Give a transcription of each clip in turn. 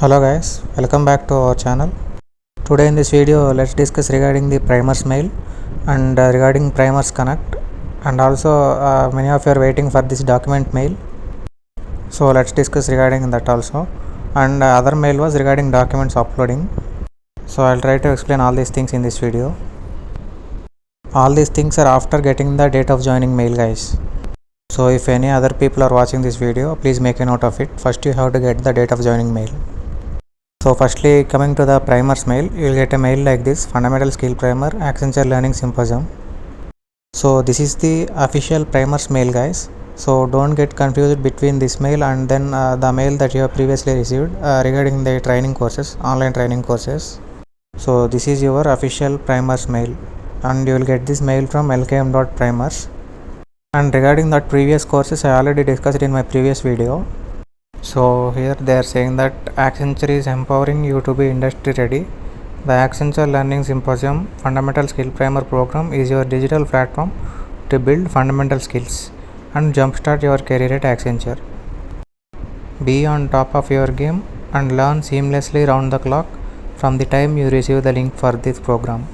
Hello guys, welcome back to our channel. Today in this video let's discuss regarding the primers mail and regarding primers connect, and also many of you are waiting for this document mail, so let's discuss regarding that also. And other mail was regarding documents uploading, so I'll try to explain all these things in this video. All these things are after getting the date of joining mail guys. So if any other people are watching this video, please make a note of it. First you have to get the date of joining mail. So firstly, coming to the primers mail, you will get a mail like this: Fundamental Skill Primer, Accenture Learning Symposium. So this is the official primers mail guys. So don't get confused between this mail and then the mail that you have previously received regarding the training courses, online training courses. So this is your official primers mail, and you will get this mail from lkm.primers. And regarding that previous courses, I already discussed in my previous video. So here they are saying that Accenture is empowering you to be industry ready. The Accenture Learning Symposium Fundamental Skill Primer program is your digital platform to build fundamental skills and jumpstart your career at Accenture. Be on top of your game and learn seamlessly round the clock from the time you receive the link for this program.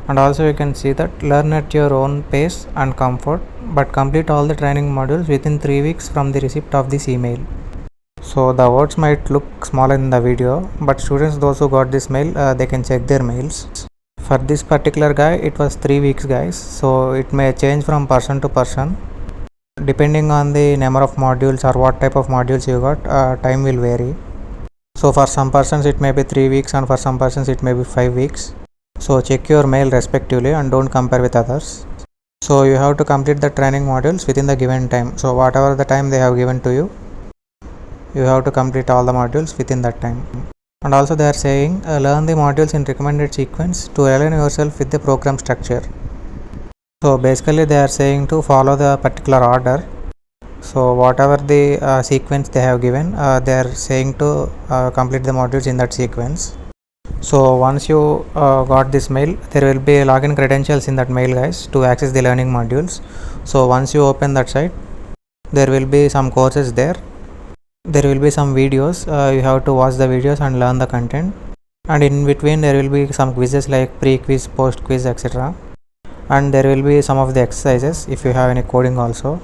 And also you can see that learn at your own pace and comfort, but complete all the training modules within 3 weeks from the receipt of this email. So the words might look small in the video, but students, those who got this mail, they can check their mails. For this particular guy it was 3 weeks guys, so it may change from person to person depending on the number of modules or what type of modules you got. Time will vary. So for some persons it may be 3 weeks and for some persons it may be 5 weeks. So check your mail respectively and don't compare with others. So you have to complete the training modules within the given time. So whatever the time they have given to you, you have to complete all the modules within that time. And also they are saying learn the modules in recommended sequence to align yourself with the program structure. So basically they are saying to follow the particular order. So whatever the sequence they have given, they are saying to complete the modules in that sequence. So once you got this mail, there will be login credentials in that mail guys to access the learning modules. So once you open that site, there will be some courses there. There will be some videos, you have to watch the videos and learn the content, and in between there will be some quizzes like pre-quiz, post-quiz, etc. And there will be some of the exercises if you have any coding also.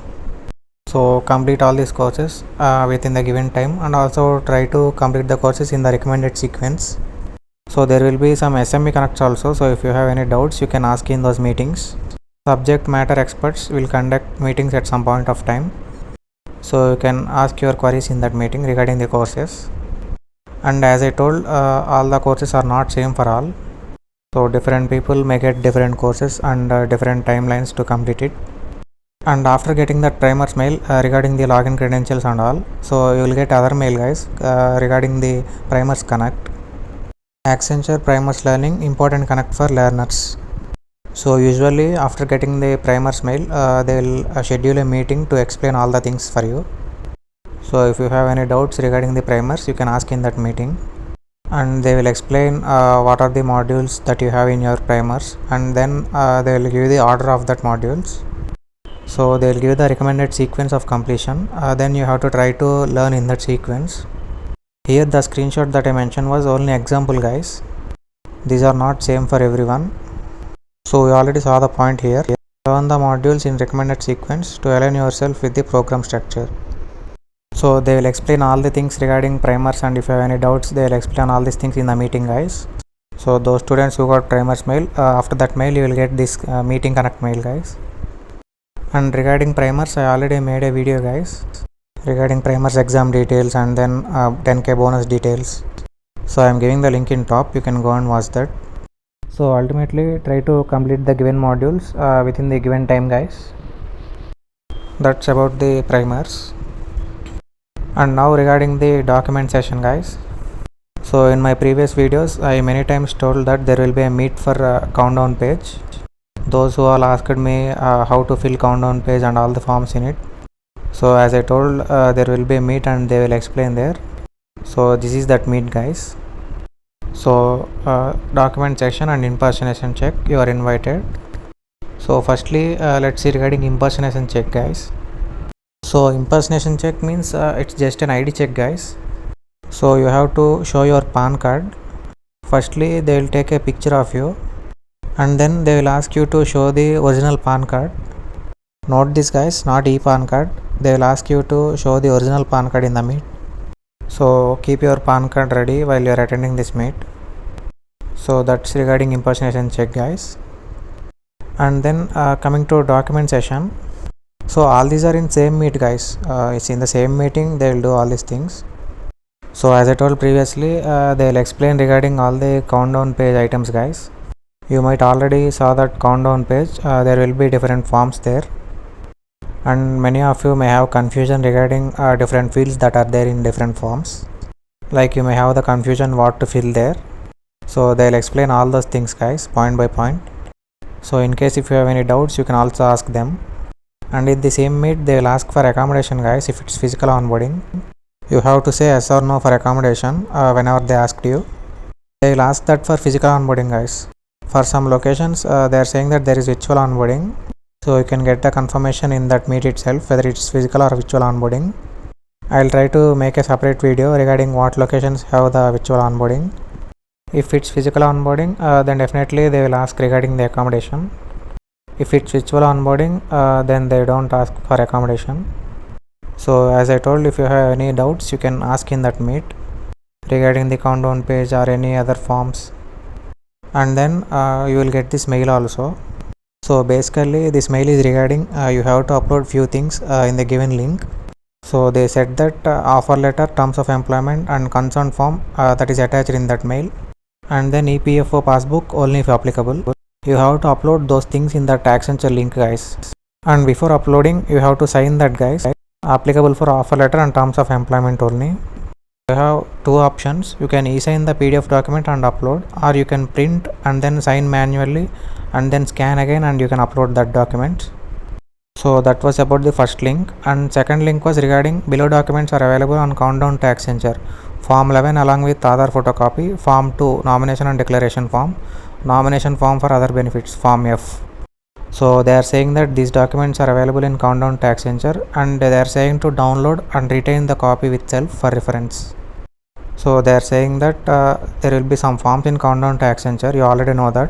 So complete all these courses within the given time, and also try to complete the courses in the recommended sequence. So there will be some SME connects also, so if you have any doubts you can ask in those meetings. Subject matter experts will conduct meetings at some point of time, so you can ask your queries in that meeting regarding the courses. And as I told, all the courses are not same for all, so different people may get different courses and different timelines to complete it. And after getting that primers mail regarding the login credentials and all, so you will get other mail guys regarding the primers connect. Accenture Primers Learning Important Connect for learners. So usually after getting the primers mail, they will schedule a meeting to explain all the things for you. So if you have any doubts regarding the primers, you can ask in that meeting, and they will explain what are the modules that you have in your primers, and then they will give the order of that modules. So they will give the recommended sequence of completion, then you have to try to learn in that sequence. Here the screenshot that I mentioned was only example guys, these are not same for everyone. So we already saw the point here. Learn the modules in recommended sequence to align yourself with the program structure. So they will explain all the things regarding primers, and if you have any doubts they will explain all these things in the meeting guys. So those students who got primers mail, after that mail you will get this meeting connect mail guys. And regarding primers I already made a video guys regarding primers exam details and then 10k bonus details. So I am giving the link in top, you can go and watch that. So ultimately try to complete the given modules within the given time guys. That's about the primers. And now regarding the document session guys. So in my previous videos I many times told that there will be a meet for countdown page. Those who all asked me how to fill countdown page and all the forms in it. So as I told, there will be a meet and they will explain there. So this is that meet guys. So document session and impersonation check, you are invited. So firstly let's see regarding impersonation check guys. So impersonation check means it's just an ID check guys. So you have to show your PAN card. Firstly, they will take a picture of you and then they will ask you to show the original PAN card. Note this guys, not e-PAN card. They will ask you to show the original PAN card in the meet. So keep your PAN card ready while you are attending this meet. So that's regarding impersonation check guys. And then coming to document session. So all these are in same meet guys. It's in the same meeting they will do all these things. So as I told previously, they will explain regarding all the countdown page items guys. You might already saw that countdown page. There will be different forms there, and many of you may have confusion regarding different fields that are there in different forms. Like you may have the confusion what to fill there. So they'll explain all those things guys point by point. So in case if you have any doubts, you can also ask them. And in the same meet they will ask for accommodation guys. If it's physical onboarding, you have to say yes or no for accommodation whenever they asked you. They will ask that for physical onboarding guys. For some locations they are saying that there is virtual onboarding, so you can get the confirmation in that meet itself whether it's physical or virtual onboarding. I'll try to make a separate video regarding what locations have the virtual onboarding. If it's physical onboarding, then definitely they will ask regarding the accommodation. If it's virtual onboarding, then they don't ask for accommodation. So as I told, if you have any doubts, you can ask in that meet regarding the countdown page or any other forms. And then you will get this mail also. So basically this mail is regarding you have to upload few things in the given link. So they said that offer letter, terms of employment and consent form that is attached in that mail, and then EPFO passbook only if applicable. You have to upload those things in that Accenture link guys, and before uploading you have to sign that guys, applicable for offer letter and terms of employment only. You have two options. You can e-sign the PDF document and upload, or you can print and then sign manually and then scan again and you can upload that document. So that was about the first link. And second link was regarding below documents are available on Countdown to Accenture. Form 11 along with Aadhaar photocopy, Form 2 nomination and declaration form, nomination form for other benefits, Form F. So they are saying that these documents are available in Countdown to Accenture, and they are saying to download and retain the copy with self for reference. So they are saying that there will be some forms in Countdown to Accenture, you already know that.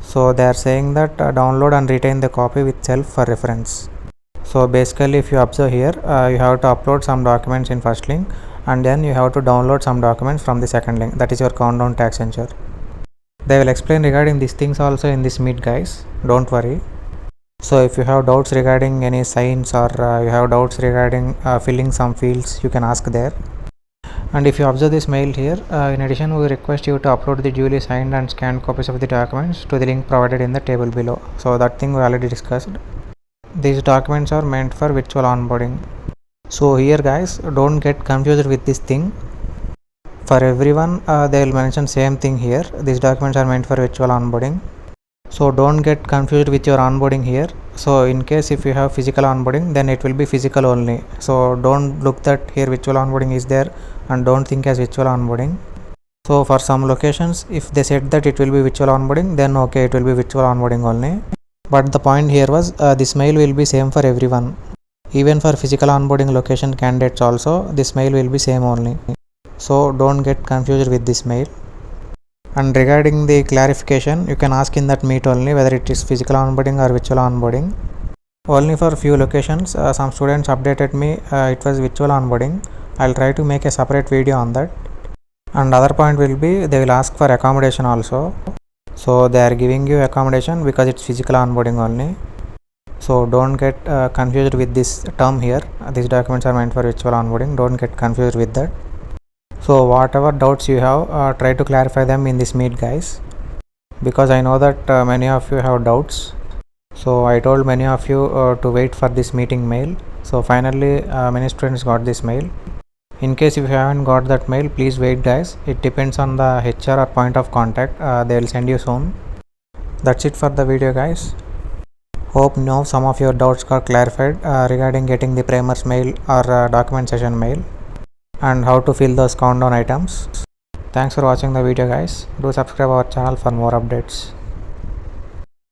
So they are saying that download and retain the copy with self for reference. So basically if you observe here, you have to upload some documents in first link, and then you have to download some documents from the second link, that is your Countdown to Accenture. They will explain regarding these things also in this meet guys, don't worry. So if you have doubts regarding any signs or you have doubts regarding filling some fields, you can ask there. And if you observe this mail here, in addition we request you to upload the duly signed and scanned copies of the documents to the link provided in the table below. So that thing we already discussed. These documents are meant for virtual onboarding. So here guys, don't get confused with this thing. For everyone they will mention same thing here. These documents are meant for virtual onboarding. So don't get confused with your onboarding here. So in case if you have physical onboarding, then it will be physical only. So don't look that here virtual onboarding is there and don't think as virtual onboarding. So for some locations, if they said that it will be virtual onboarding, then okay, it will be virtual onboarding only. But the point here was this mail will be same for everyone. Even for physical onboarding location candidates also, this mail will be same only. So don't get confused with this mail. And regarding the clarification, you can ask in that meet only whether it is physical onboarding or virtual onboarding. Only for few locations, some students updated me it was virtual onboarding. I'll try to make a separate video on that. And other point will be they will ask for accommodation also. So they are giving you accommodation because it's physical onboarding only. So don't get confused with this term here. These documents are meant for virtual onboarding. Don't get confused with that. So whatever doubts you have, try to clarify them in this meet guys, because I know that many of you have doubts. So I told many of you to wait for this meeting mail. So finally many students got this mail. In case if you haven't got that mail, please wait guys. It depends on the HR or point of contact. They will send you soon. That's it for the video guys. Hope now some of your doubts got clarified regarding getting the primers mail or document session mail, and how to fill those countdown items. Thanks for watching the video guys. Do subscribe our channel for more updates.